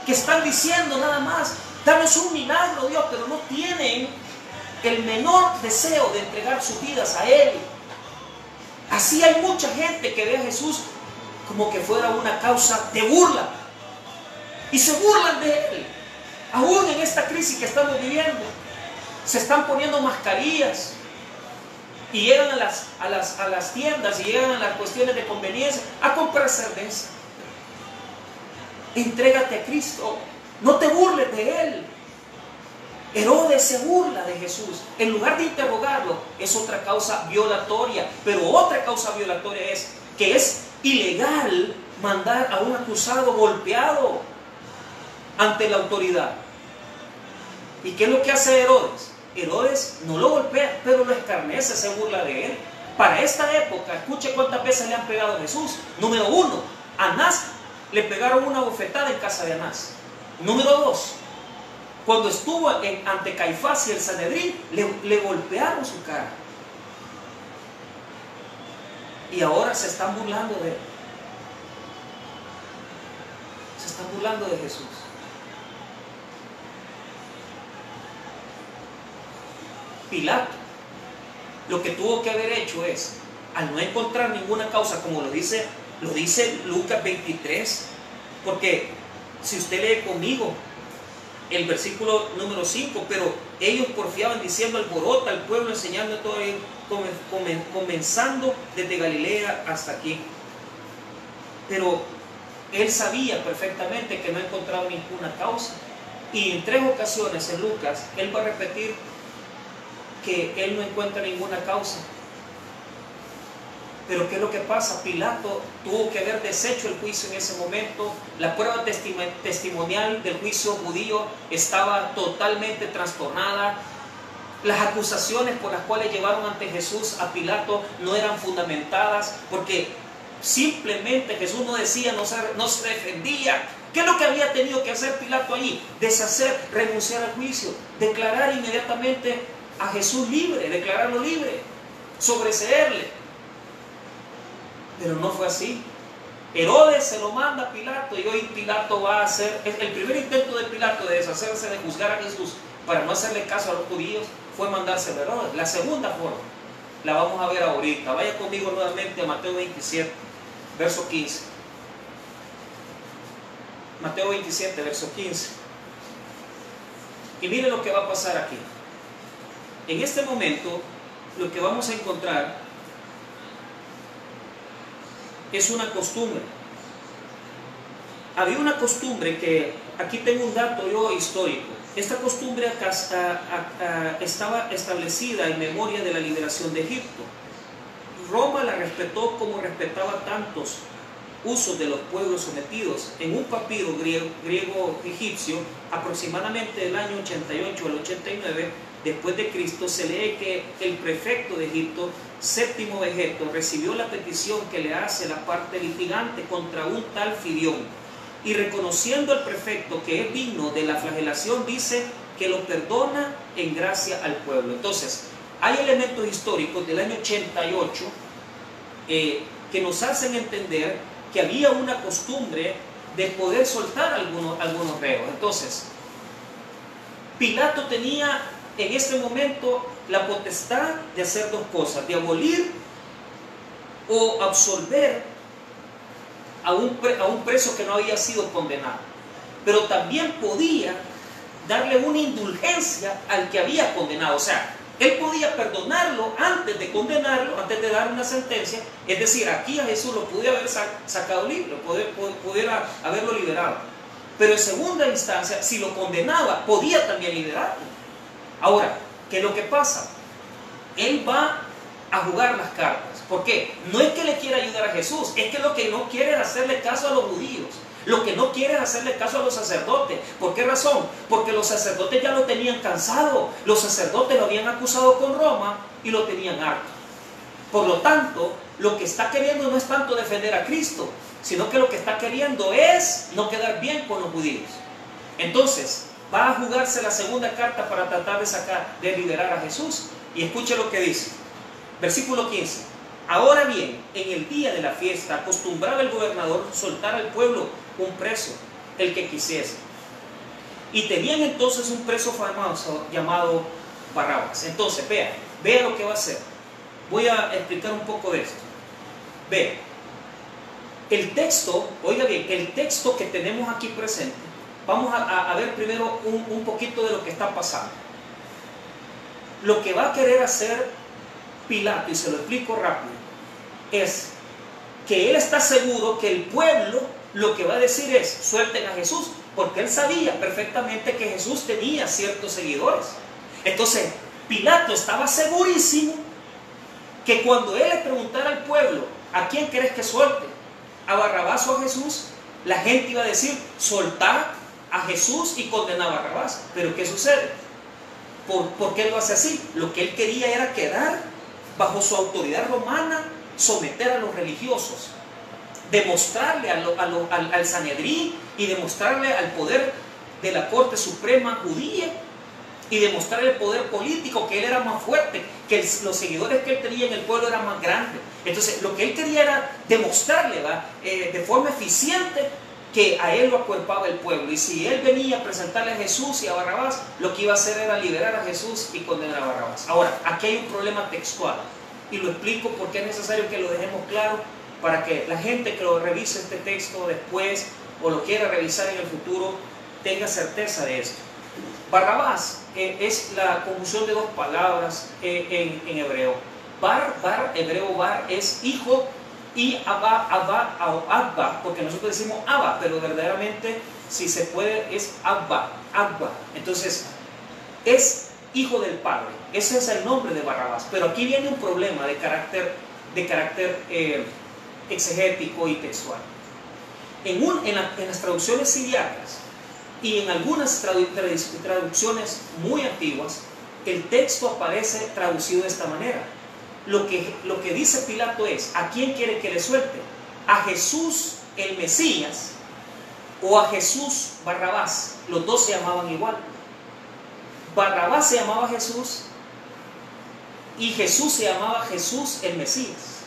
que están diciendo nada más, danos un milagro, Dios, pero no tienen el menor deseo de entregar sus vidas a Él? Así hay mucha gente que ve a Jesús como que fuera una causa de burla. Y se burlan de Él. Aún en esta crisis que estamos viviendo, se están poniendo mascarillas. Y llegan a las tiendas y llegan a las cuestiones de conveniencia a comprar cerveza. Entrégate a Cristo, no te burles de Él. Herodes se burla de Jesús. En lugar de interrogarlo, es otra causa violatoria. Pero otra causa violatoria es que es ilegal mandar a un acusado golpeado ante la autoridad. ¿Y qué es lo que hace Herodes? Herodes no lo golpea, pero lo escarnece, se burla de él. Para esta época, escuche cuántas veces le han pegado a Jesús. Número 1, a Anás le pegaron una bofetada en casa de Anás. Número 2, cuando estuvo ante Caifás y el Sanedrín, le golpearon su cara. Y ahora se están burlando de él. Se están burlando de Jesús. Pilato lo que tuvo que haber hecho es al no encontrar ninguna causa, como lo dice Lucas 23, porque si usted lee conmigo el versículo número 5, pero ellos porfiaban diciendo: alborota al pueblo, enseñando a todo, comenzando desde Galilea hasta aquí. Pero él sabía perfectamente que no encontraba ninguna causa, y en 3 ocasiones en Lucas él va a repetir que él no encuentra ninguna causa. Pero ¿qué es lo que pasa? Pilato tuvo que haber deshecho el juicio en ese momento. La prueba testimonial del juicio judío estaba totalmente trastornada. Las acusaciones por las cuales llevaron ante Jesús a Pilato no eran fundamentadas, porque simplemente Jesús no decía, no se defendía. ¿Qué es lo que había tenido que hacer Pilato allí? Deshacer, renunciar al juicio, declarar inmediatamente a Jesús libre, declararlo libre, sobreseerle. Pero no fue así. Herodes se lo manda a Pilato, y hoy Pilato va a hacer, el primer intento de Pilato de deshacerse, de juzgar a Jesús para no hacerle caso a los judíos, fue mandárselo a Herodes. La segunda forma la vamos a ver ahorita. Vaya conmigo nuevamente a Mateo 27, verso 15. Mateo 27, verso 15. Y miren lo que va a pasar aquí. En este momento, lo que vamos a encontrar es una costumbre. Había una costumbre que, aquí tengo un dato yo histórico. Esta costumbre estaba establecida en memoria de la liberación de Egipto. Roma la respetó como respetaba tantos usos de los pueblos sometidos. En un papiro griego egipcio, aproximadamente del año 88 al 89 después de Cristo, se lee que el prefecto de Egipto, Séptimo Vegeto, recibió la petición que le hace la parte litigante contra un tal Firión, y reconociendo al prefecto que es digno de la flagelación, dice que lo perdona en gracia al pueblo. Entonces, hay elementos históricos del año 88 que nos hacen entender que había una costumbre de poder soltar algunos reos. Entonces, Pilato tenía en este momento la potestad de hacer dos cosas: de abolir o absolver a un preso que no había sido condenado, pero también podía darle una indulgencia al que había condenado. O sea, él podía perdonarlo antes de condenarlo, antes de dar una sentencia. Es decir, aquí a Jesús lo pudiera haber sacado libre, pudiera haberlo liberado, pero en segunda instancia, si lo condenaba, podía también liberarlo. Ahora, ¿qué es lo que pasa? Él va a jugar las cartas. ¿Por qué? No es que le quiera ayudar a Jesús, es que lo que no quiere es hacerle caso a los judíos. Lo que no quiere es hacerle caso a los sacerdotes. ¿Por qué razón? Porque los sacerdotes ya lo tenían cansado. Los sacerdotes lo habían acusado con Roma y lo tenían harto. Por lo tanto, lo que está queriendo no es tanto defender a Cristo, sino que lo que está queriendo es no quedar bien con los judíos. Entonces, va a jugarse la segunda carta para tratar de liberar a Jesús. Y escuche lo que dice. Versículo 15. Ahora bien, en el día de la fiesta acostumbraba el gobernador soltar al pueblo un preso, el que quisiese. Y tenían entonces un preso famoso llamado Barrabás. Entonces, vea lo que va a hacer. Voy a explicar un poco de esto. Vea. El texto, oiga bien, el texto que tenemos aquí presente, vamos a ver primero un poquito de lo que está pasando. Lo que va a querer hacer Pilato, y se lo explico rápido, es que él está seguro que el pueblo lo que va a decir es: suelten a Jesús, porque él sabía perfectamente que Jesús tenía ciertos seguidores. Entonces, Pilato estaba segurísimo que cuando él le preguntara al pueblo: ¿a quién querés que suelte? ¿A Barrabás o a Jesús? La gente iba a decir: soltá a Jesús y condena a Barrabás. Pero ¿qué sucede? ¿Por qué lo hace así? Lo que él quería era quedar bajo su autoridad romana, someter a los religiosos, demostrarle al Sanedrín y demostrarle al poder de la Corte Suprema judía, y demostrarle el poder político, que él era más fuerte, que los seguidores que él tenía en el pueblo eran más grandes. Entonces, lo que él quería era demostrarle de forma eficiente que a él lo acuerpaba el pueblo. Y si él venía a presentarle a Jesús y a Barrabás, lo que iba a hacer era liberar a Jesús y condenar a Barrabás. Ahora, aquí hay un problema textual. Y lo explico porque es necesario que lo dejemos claro para que la gente que lo revise este texto después o lo quiera revisar en el futuro tenga certeza de esto. Barrabás es la conjunción de dos palabras en hebreo. Hebreo bar es hijo, y Abba, porque nosotros decimos Abba, pero verdaderamente, si se puede, es Abba. Entonces, es hijo del Padre. Ese es el nombre de Barrabás. Pero aquí viene un problema de carácter exegético y textual. En las traducciones siriacas y en algunas traducciones muy antiguas, el texto aparece traducido de esta manera. Lo que dice Pilato es: ¿a quién quiere que le suelte? ¿A Jesús el Mesías o a Jesús Barrabás? Los dos se llamaban igual. Barrabás se llamaba Jesús y Jesús se llamaba Jesús el Mesías.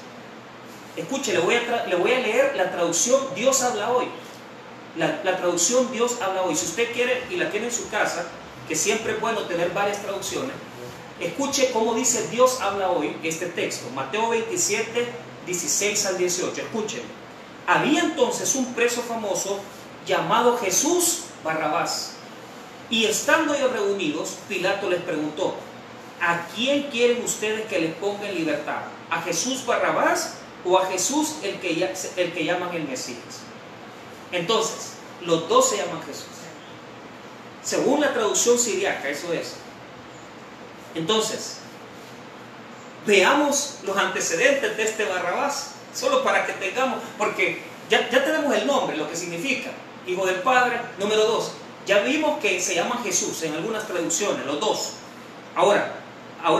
Escuche, le voy a leer la traducción Dios habla hoy. La traducción Dios habla hoy. Si usted quiere y la tiene en su casa, que siempre es bueno tener varias traducciones, escuche cómo dice Dios habla hoy este texto. Mateo 27, 16 al 18. Escuchen. Había entonces un preso famoso llamado Jesús Barrabás. Y estando ellos reunidos, Pilato les preguntó: ¿a quién quieren ustedes que les ponga en libertad? ¿A Jesús Barrabás o a Jesús el que llaman el Mesías? Entonces, los dos se llaman Jesús. Según la traducción siriaca, eso es. Entonces, veamos los antecedentes de este Barrabás, solo para que tengamos, porque ya tenemos el nombre, lo que significa hijo del Padre. Número 2, ya vimos que se llama Jesús en algunas traducciones, los dos. Ahora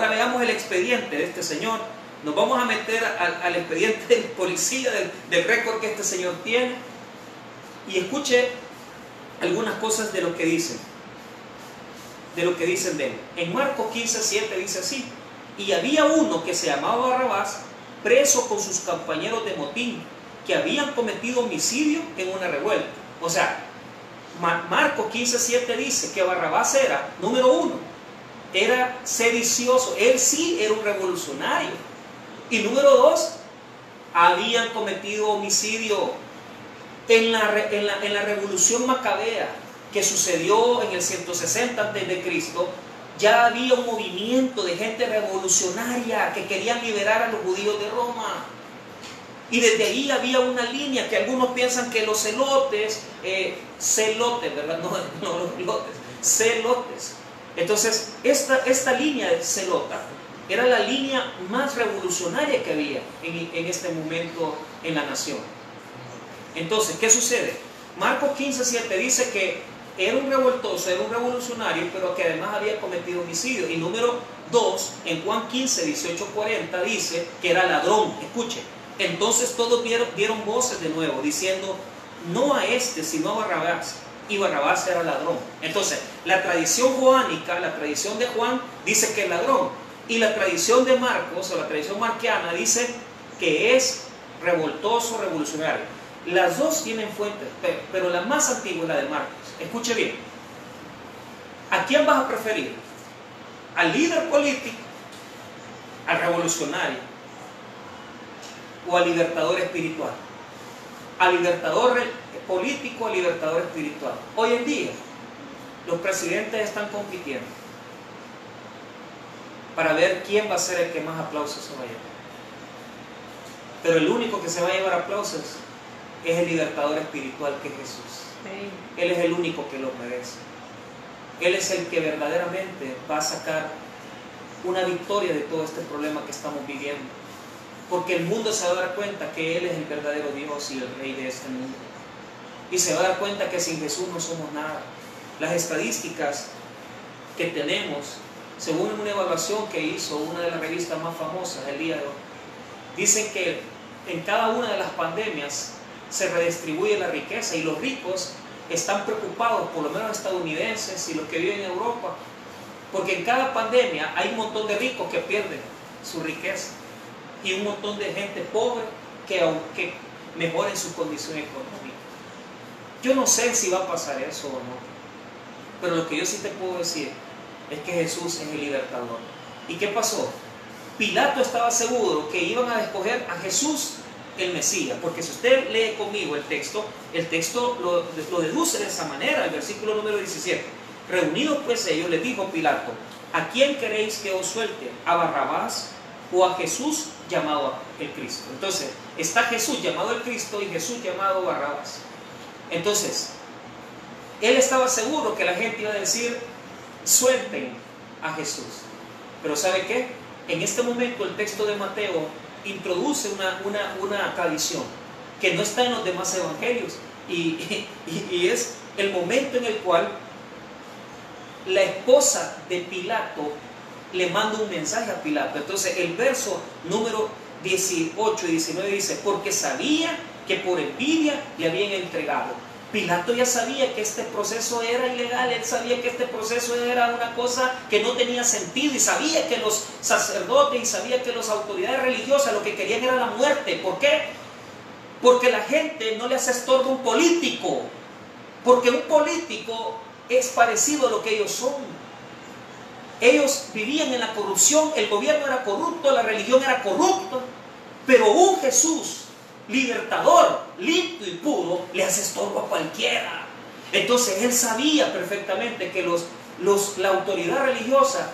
veamos el expediente de este señor. Nos vamos a meter al expediente del policía, del récord que este señor tiene, y escuche algunas cosas de lo que dicen. De lo que dicen de él. En Marcos 15:7 dice así: y había uno que se llamaba Barrabás, preso con sus compañeros de motín, que habían cometido homicidio en una revuelta. O sea, Marcos 15:7 dice que Barrabás era, número 1, era sedicioso, él sí era un revolucionario. Y número 2, habían cometido homicidio en la revolución macabea que sucedió en el 160 a.C. Ya había un movimiento de gente revolucionaria que querían liberar a los judíos de Roma. Y desde ahí había una línea que algunos piensan que los celotes, ¿verdad? No los lotes, celotes. Entonces, esta línea de celota era la línea más revolucionaria que había en este momento en la nación. Entonces, ¿qué sucede? Marcos 15:7 dice que era un revoltoso, era un revolucionario, pero que además había cometido homicidio. Y número 2, en Juan 15:18-40 dice que era ladrón. Escuche, entonces todos dieron voces de nuevo, diciendo: no a este, sino a Barrabás. Y Barrabás era ladrón. Entonces, la tradición joánica, la tradición de Juan, dice que es ladrón. Y la tradición de Marcos, o la tradición marquiana, dice que es revoltoso, revolucionario. Las dos tienen fuentes, pero la más antigua es la de Marcos. Escuche bien. ¿A quién vas a preferir? ¿Al líder político? ¿Al revolucionario? ¿O al libertador espiritual? ¿Al libertador político o al libertador espiritual? Hoy en día, los presidentes están compitiendo para ver quién va a ser el que más aplausos se va a llevar. Pero el único que se va a llevar aplausos es el libertador espiritual, que es Jesús. Él es el único que lo merece. Él es el que verdaderamente va a sacar una victoria de todo este problema que estamos viviendo. Porque el mundo se va a dar cuenta que Él es el verdadero Dios y el Rey de este mundo. Y se va a dar cuenta que sin Jesús no somos nada. Las estadísticas que tenemos, según una evaluación que hizo una de las revistas más famosas el día de hoy, dicen que en cada una de las pandemias se redistribuye la riqueza, y los ricos están preocupados, por lo menos estadounidenses y los que viven en Europa, porque en cada pandemia hay un montón de ricos que pierden su riqueza y un montón de gente pobre que mejoren su condición económica. Yo no sé si va a pasar eso o no, pero lo que yo sí te puedo decir es que Jesús es el libertador. ¿Y qué pasó? Pilato estaba seguro que iban a escoger a Jesús el Mesías, porque si usted lee conmigo el texto lo deduce de esa manera, el versículo número 17. Reunidos pues ellos, les dijo Pilato: ¿a quién queréis que os suelte? ¿A Barrabás o a Jesús llamado el Cristo? Entonces, está Jesús llamado el Cristo y Jesús llamado Barrabás. Entonces, él estaba seguro que la gente iba a decir: suelten a Jesús. Pero ¿sabe qué? En este momento el texto de Mateo introduce una tradición que no está en los demás evangelios, y es el momento en el cual la esposa de Pilato le manda un mensaje a Pilato. Entonces el verso número 18 y 19 dice: porque sabía que por envidia le habían entregado. Pilato ya sabía que este proceso era ilegal, él sabía que este proceso era una cosa que no tenía sentido, y sabía que los sacerdotes y sabía que las autoridades religiosas lo que querían era la muerte. ¿Por qué? Porque la gente no le hace estorbo a un político, porque un político es parecido a lo que ellos son. Ellos vivían en la corrupción, el gobierno era corrupto, la religión era corrupta, pero un Jesús libertador, limpio y puro, le hace estorbo a cualquiera. Entonces él sabía perfectamente que la autoridad religiosa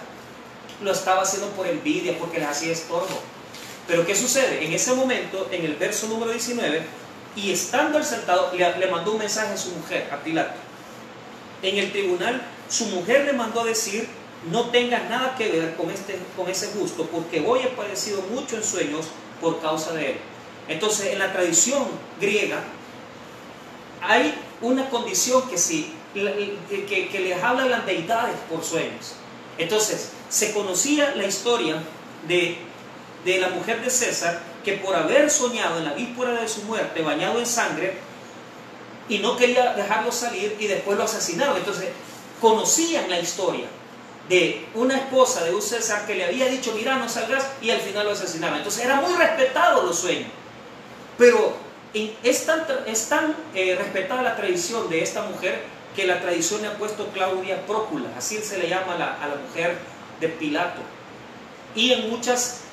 lo estaba haciendo por envidia, porque les hacía estorbo. Pero ¿qué sucede? En ese momento, en el verso número 19, y estando él sentado, le mandó un mensaje a su mujer, a Pilato. En el tribunal, su mujer le mandó a decir: no tengas nada que ver con ese justo, porque hoy he padecido mucho en sueños por causa de él. Entonces, en la tradición griega hay una condición que les habla a las deidades por sueños. Entonces, se conocía la historia de la mujer de César, que por haber soñado en la víspera de su muerte, bañado en sangre, y no quería dejarlo salir, y después lo asesinaron. Entonces, conocían la historia de una esposa de un César que le había dicho: mira, no salgas, y al final lo asesinaron. Entonces, era muy respetado los sueños. Pero es tan respetada la tradición de esta mujer, que la tradición le ha puesto Claudia Prócula, así se le llama a la mujer de Pilato. Y en muchas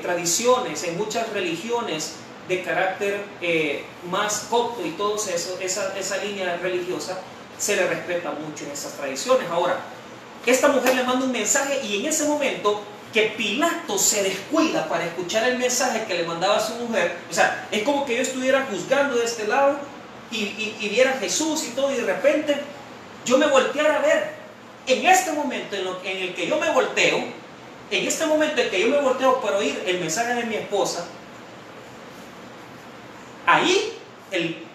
tradiciones, en muchas religiones de carácter más copto y todo eso, esa línea religiosa, se le respeta mucho en esas tradiciones. Ahora, esta mujer le manda un mensaje, y en ese momento que Pilato se descuida para escuchar el mensaje que le mandaba a su mujer, o sea, es como que yo estuviera juzgando de este lado y viera a Jesús y todo, y de repente yo me volteara a ver. En este momento en el que yo me volteo, para oír el mensaje de mi esposa, ahí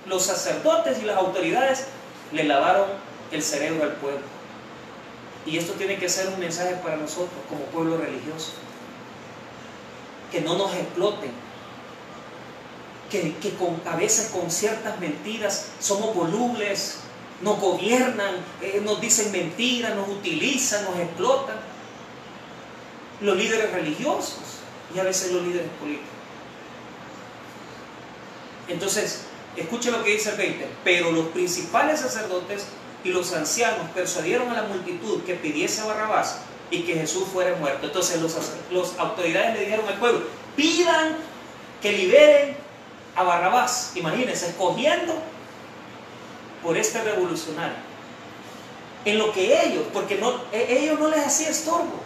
los sacerdotes y las autoridades le lavaron el cerebro al pueblo. Y esto tiene que ser un mensaje para nosotros como pueblo religioso: que no nos exploten, que a veces con ciertas mentiras somos volubles, nos gobiernan, nos dicen mentiras, nos utilizan, nos explotan. Los líderes religiosos y a veces los líderes políticos. Entonces, escuche lo que dice el 20: pero los principales sacerdotes y los ancianos persuadieron a la multitud que pidiese a Barrabás y que Jesús fuera muerto. Entonces las autoridades le dijeron al pueblo: pidan que liberen a Barrabás. Imagínense, escogiendo por este revolucionario, en lo que ellos, porque ellos no les hacía estorbo,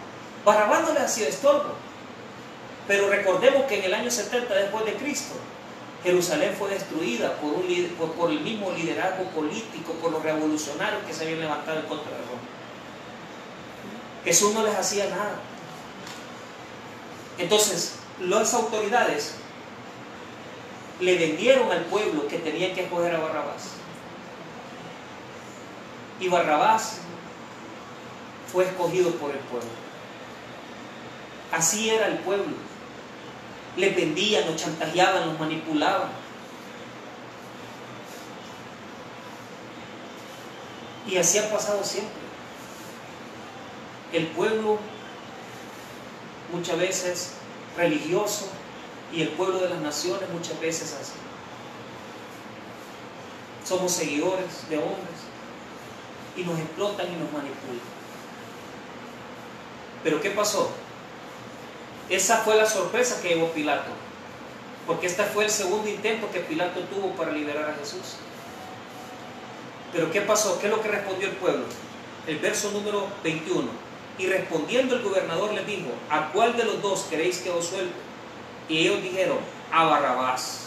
Barrabás no les hacía estorbo. Pero recordemos que en el año 70 después de Cristo, Jerusalén fue destruida por el mismo liderazgo político, por los revolucionarios que se habían levantado en contra de Roma. Jesús no les hacía nada. Entonces, las autoridades le vendieron al pueblo que tenían que escoger a Barrabás. Y Barrabás fue escogido por el pueblo. Así era el pueblo. Le vendían, los chantajeaban, los manipulaban. Y así ha pasado siempre. El pueblo, muchas veces religioso, y el pueblo de las naciones, muchas veces así. Somos seguidores de hombres y nos explotan y nos manipulan. Pero ¿qué pasó? Esa fue la sorpresa que llevó Pilato, porque este fue el segundo intento que Pilato tuvo para liberar a Jesús. Pero ¿qué pasó? ¿Qué es lo que respondió el pueblo? El verso número 21. Y respondiendo el gobernador les dijo: ¿a cuál de los dos queréis que os suelte? Y ellos dijeron: a Barrabás.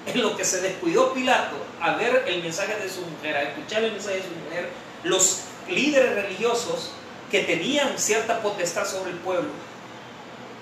En lo que se descuidó Pilato a ver el mensaje de su mujer, a escuchar el mensaje de su mujer, los líderes religiosos que tenían cierta potestad sobre el pueblo,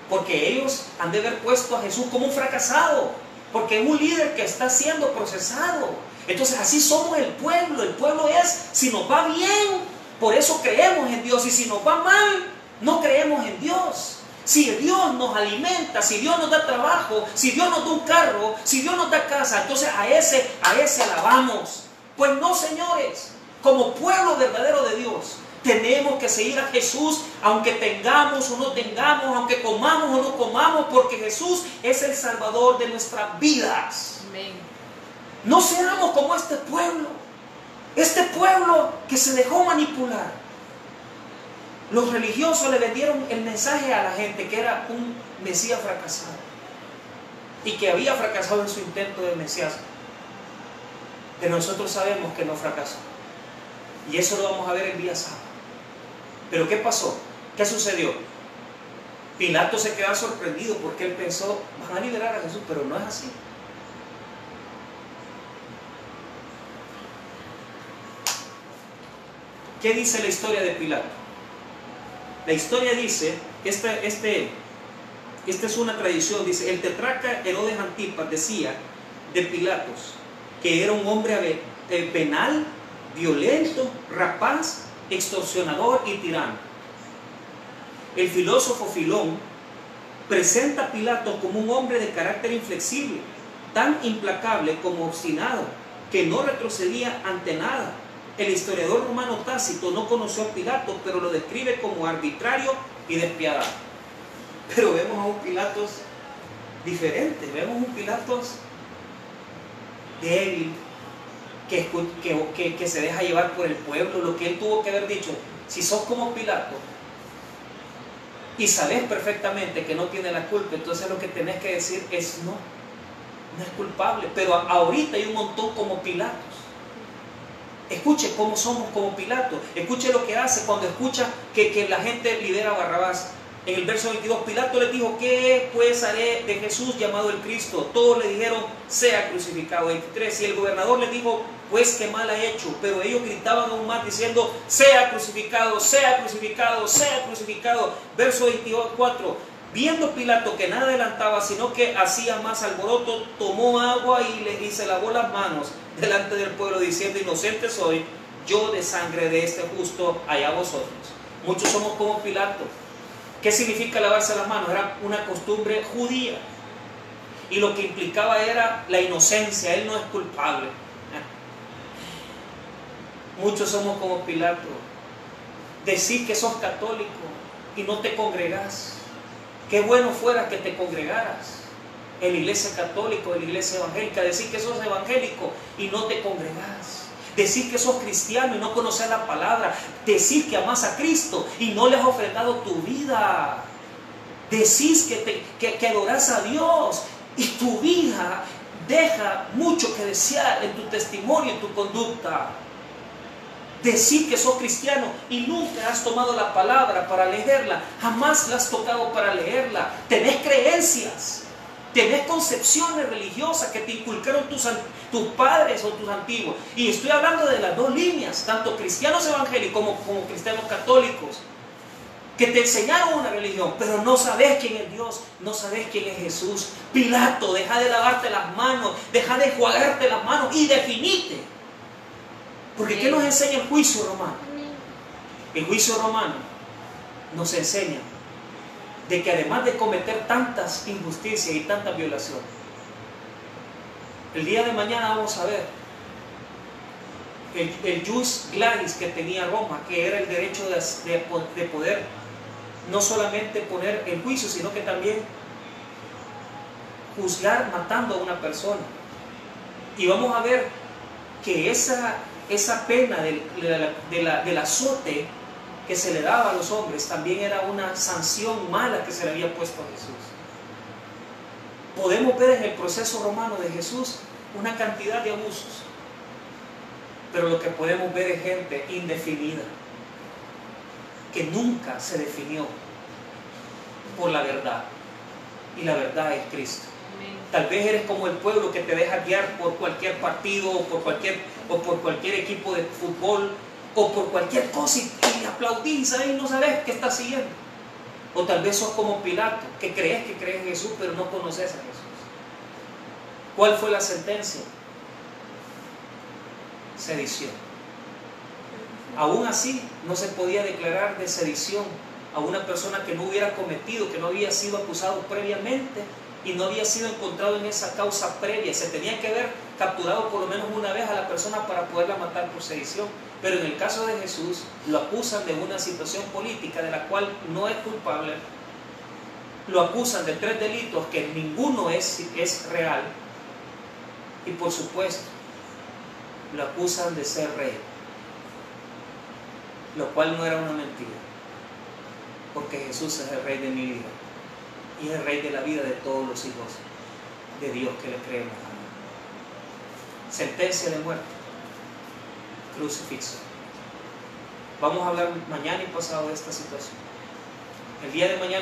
porque ellos han de haber puesto a Jesús como un fracasado, porque es un líder que está siendo procesado. Entonces así somos el pueblo es, si nos va bien, por eso creemos en Dios, y si nos va mal, no creemos en Dios. Si Dios nos alimenta, si Dios nos da trabajo, si Dios nos da un carro, si Dios nos da casa, entonces a ese alabamos. Pues no, señores, como pueblo verdadero de Dios, tenemos que seguir a Jesús, aunque tengamos o no tengamos, aunque comamos o no comamos, porque Jesús es el Salvador de nuestras vidas. Amén. No seamos como este pueblo que se dejó manipular. Los religiosos le vendieron el mensaje a la gente que era un Mesías fracasado y que había fracasado en su intento de Mesías. Pero nosotros sabemos que no fracasó, y eso lo vamos a ver el día sábado. Pero ¿qué pasó? ¿Qué sucedió? Pilato se quedó sorprendido porque él pensó: van a liberar a Jesús, pero no es así. ¿Qué dice la historia de Pilato? La historia dice, esta es una tradición, dice: el tetrarca Herodes Antipas decía de Pilatos que era un hombre venal, violento, rapaz, extorsionador y tirano. El filósofo Filón presenta a Pilato como un hombre de carácter inflexible, tan implacable como obstinado, que no retrocedía ante nada. El historiador romano Tácito no conoció a Pilato, pero lo describe como arbitrario y despiadado. Pero vemos a un Pilatos diferente, vemos un Pilatos débil, que se deja llevar por el pueblo. Lo que él tuvo que haber dicho: si sos como Pilato y sabes perfectamente que no tiene la culpa, entonces lo que tenés que decir es no es culpable. Pero ahorita hay un montón como Pilatos. Escuche cómo somos como Pilato. Escuche lo que hace cuando escucha que la gente libera a Barrabás. En el verso 22, Pilato les dijo: ¿qué pues haré de Jesús llamado el Cristo? Todos le dijeron: sea crucificado. 23, y el gobernador les dijo: pues qué mal ha hecho. Pero ellos gritaban aún más diciendo: sea crucificado, sea crucificado, sea crucificado. Verso 24, viendo Pilato que nada adelantaba, sino que hacía más alboroto, tomó agua y se lavó las manos delante del pueblo, diciendo: inocente soy yo de sangre de este justo, allá vosotros. Muchos somos como Pilato. ¿Qué significa lavarse las manos? Era una costumbre judía, y lo que implicaba era la inocencia. Él no es culpable. Muchos somos como Pilato. Decís que sos católico y no te congregás. Qué bueno fuera que te congregaras en la iglesia católica o en la iglesia evangélica. Decís que sos evangélico y no te congregás. Decís que sos cristiano y no conoces la palabra. Decís que amás a Cristo y no le has ofrendado tu vida. Decís que adorás a Dios y tu vida deja mucho que desear en tu testimonio, en tu conducta. Decís que sos cristiano y nunca has tomado la palabra para leerla, jamás la has tocado para leerla. Tenés creencias, tenés concepciones religiosas que te inculcaron tus padres o tus antiguos. Y estoy hablando de las dos líneas, tanto cristianos evangélicos como cristianos católicos, que te enseñaron una religión, pero no sabes quién es Dios, no sabes quién es Jesús. Pilato, deja de lavarte las manos, deja de enjuagarte las manos y definite. Porque ¿qué nos enseña el juicio romano? El juicio romano nos enseña de que además de cometer tantas injusticias y tantas violaciones, el día de mañana vamos a ver el jus claris que tenía Roma, que era el derecho de poder no solamente poner en juicio, sino que también juzgar matando a una persona. Y vamos a ver que esa pena del azote que se le daba a los hombres también era una sanción mala que se le había puesto a Jesús. Podemos ver en el proceso romano de Jesús una cantidad de abusos, pero lo que podemos ver es gente indefinida, que nunca se definió por la verdad, y la verdad es Cristo. Tal vez eres como el pueblo que te deja guiar por cualquier partido o por cualquier equipo de fútbol o por cualquier cosa y aplaudís ahí y no sabes qué estás siguiendo. O tal vez sos como Pilato, que crees en Jesús pero no conoces a Jesús. ¿Cuál fue la sentencia? Sedición. Aún así no se podía declarar de sedición a una persona que no hubiera cometido, que no había sido acusado previamente y no había sido encontrado en esa causa previa. Se tenía que haber capturado por lo menos una vez a la persona para poderla matar por sedición. Pero en el caso de Jesús lo acusan de una situación política de la cual no es culpable, lo acusan de 3 delitos que ninguno es real, y por supuesto lo acusan de ser rey, lo cual no era una mentira, porque Jesús es el rey de mi vida y es el rey de la vida de todos los hijos de Dios que le creemos. Sentencia de muerte, crucifixión. Vamos a hablar mañana y pasado de esta situación. El día de mañana